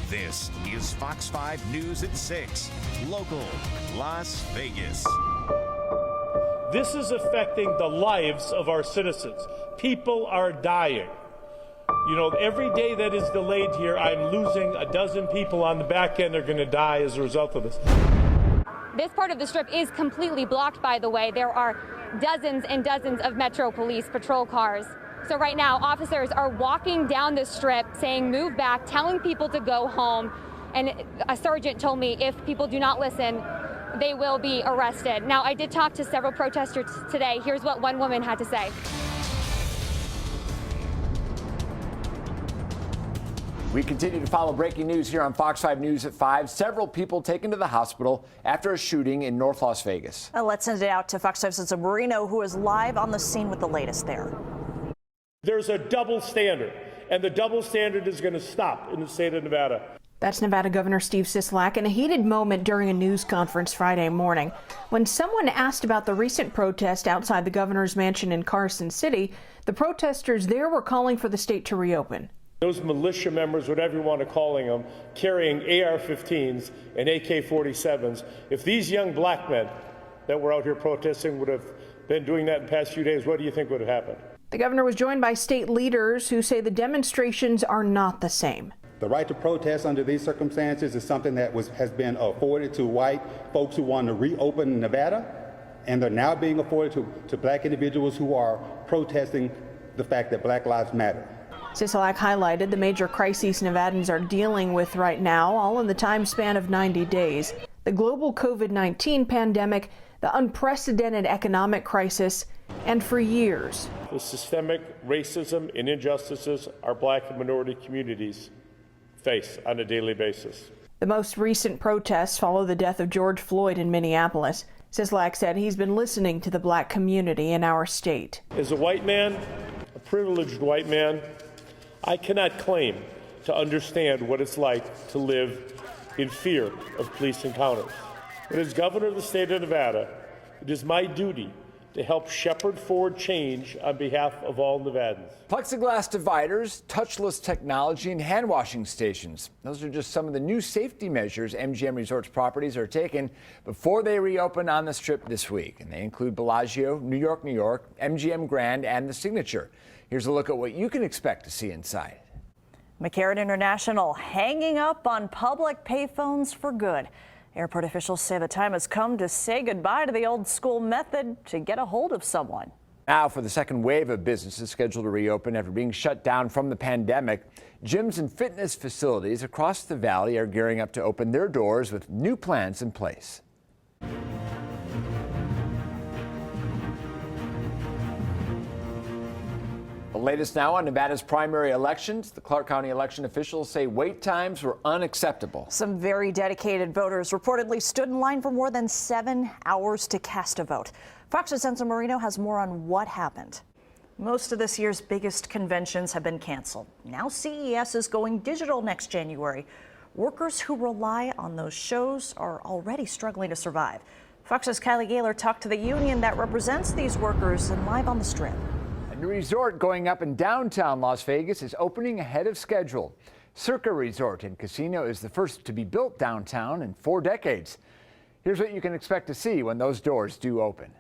This is Fox 5 News at 6. Local, Las Vegas. This is affecting the lives of our citizens. People are dying. You know, every day that is delayed here, I'm losing a dozen people on the back end are going to die as a result of this. This part of the Strip is completely blocked, by the way. There are dozens and dozens of Metro Police patrol cars. So right now, officers are walking down the Strip saying, move back, telling people to go home. And a sergeant told me if people do not listen, they will be arrested. Now, I did talk to several protesters today. Here's what one woman had to say. We continue to follow breaking news here on Fox 5 News at 5. Several people taken to the hospital after a shooting in North Las Vegas. Let's send it out to Fox 5's Cynthia Marino, who is live on the scene with the latest there. There's a double standard, and the double standard is going to stop in the state of Nevada. That's Nevada Governor Steve Sisolak in a heated moment during a news conference Friday morning. When someone asked about the recent protest outside the governor's mansion in Carson City, the protesters there were calling for the state to reopen. Those militia members, whatever you want to call them, carrying AR-15s and AK-47s, if these young black men that were out here protesting would have been doing that in the past few days, what do you think would have happened? The governor was joined by state leaders who say the demonstrations are not the same. The right to protest under these circumstances is something that has been afforded to white folks who want to reopen Nevada, and they're now being afforded to black individuals who are protesting the fact that Black Lives Matter. Sisolak highlighted the major crises Nevadans are dealing with right now, all in the time span of 90 days. The global COVID-19 pandemic, the unprecedented economic crisis, and for years, the systemic racism and injustices our black and minority communities face on a daily basis. The most recent protests follow the death of George Floyd in Minneapolis. Sisolak said he's been listening to the black community in our state. As a white man, a privileged white man, I cannot claim to understand what it's like to live in fear of police encounters. But as governor of the state of Nevada, it is my duty to help shepherd forward change on behalf of all Nevadans. Plexiglass dividers, touchless technology, and hand washing stations. Those are just some of the new safety measures MGM Resorts properties are taking before they reopen on the Strip this week. And they include Bellagio, New York, MGM Grand, and the Signature. Here's a look at what you can expect to see inside. McCarran International hanging up on public payphones for good. Airport officials say the time has come to say goodbye to the old school method to get a hold of someone. Now for the second wave of businesses scheduled to reopen after being shut down from the pandemic, gyms and fitness facilities across the valley are gearing up to open their doors with new plans in place. The latest now on Nevada's primary elections. The Clark County election officials say wait times were unacceptable. Some very dedicated voters reportedly stood in line for more than 7 hours to cast a vote. Fox's Cynthia Marino has more on what happened. Most of this year's biggest conventions have been canceled. Now CES is going digital next January. Workers who rely on those shows are already struggling to survive. Fox's Kylie Gaylor talked to the union that represents these workers and live on the Strip. A new resort going up in downtown Las Vegas is opening ahead of schedule. Circa Resort and Casino is the first to be built downtown in 4 decades. Here's what you can expect to see when those doors do open.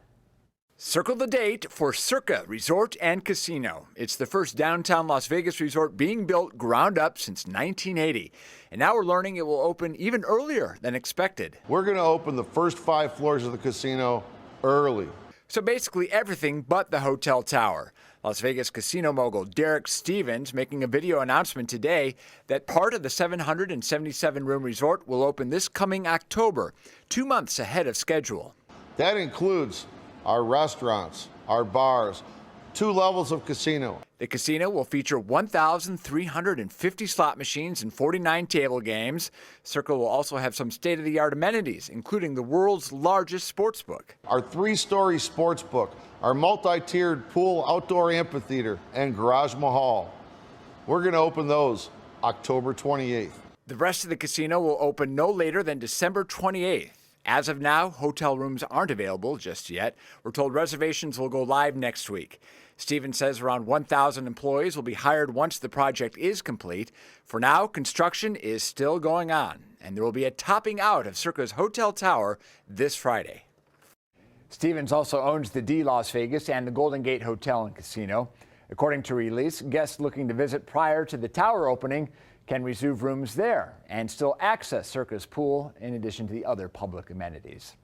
Circle the date for Circa Resort and Casino. It's the first downtown Las Vegas resort being built ground up since 1980. And now we're learning it will open even earlier than expected. We're going to open the first 5 floors of the casino early. So basically everything but the hotel tower. Las Vegas casino mogul Derek Stevens making a video announcement today that part of the 777-room resort will open this coming October, 2 months ahead of schedule. That includes our restaurants, our bars, 2 levels of casino. The casino will feature 1,350 slot machines and 49 table games. Circle will also have some state-of-the-art amenities, including the world's largest sports book. Our 3-story sports book, our multi-tiered pool outdoor amphitheater, and Garage Mahal. We're going to open those October 28th. The rest of the casino will open no later than December 28th. As of now, hotel rooms aren't available just yet. We're told reservations will go live next week. Stevens says around 1,000 employees will be hired once the project is complete. For now, construction is still going on, and there will be a topping out of Circa's hotel tower this Friday. Stevens also owns the D Las Vegas and the Golden Gate Hotel and Casino. According to release, guests looking to visit prior to the tower opening can reserve rooms there and still access Circa's pool in addition to the other public amenities.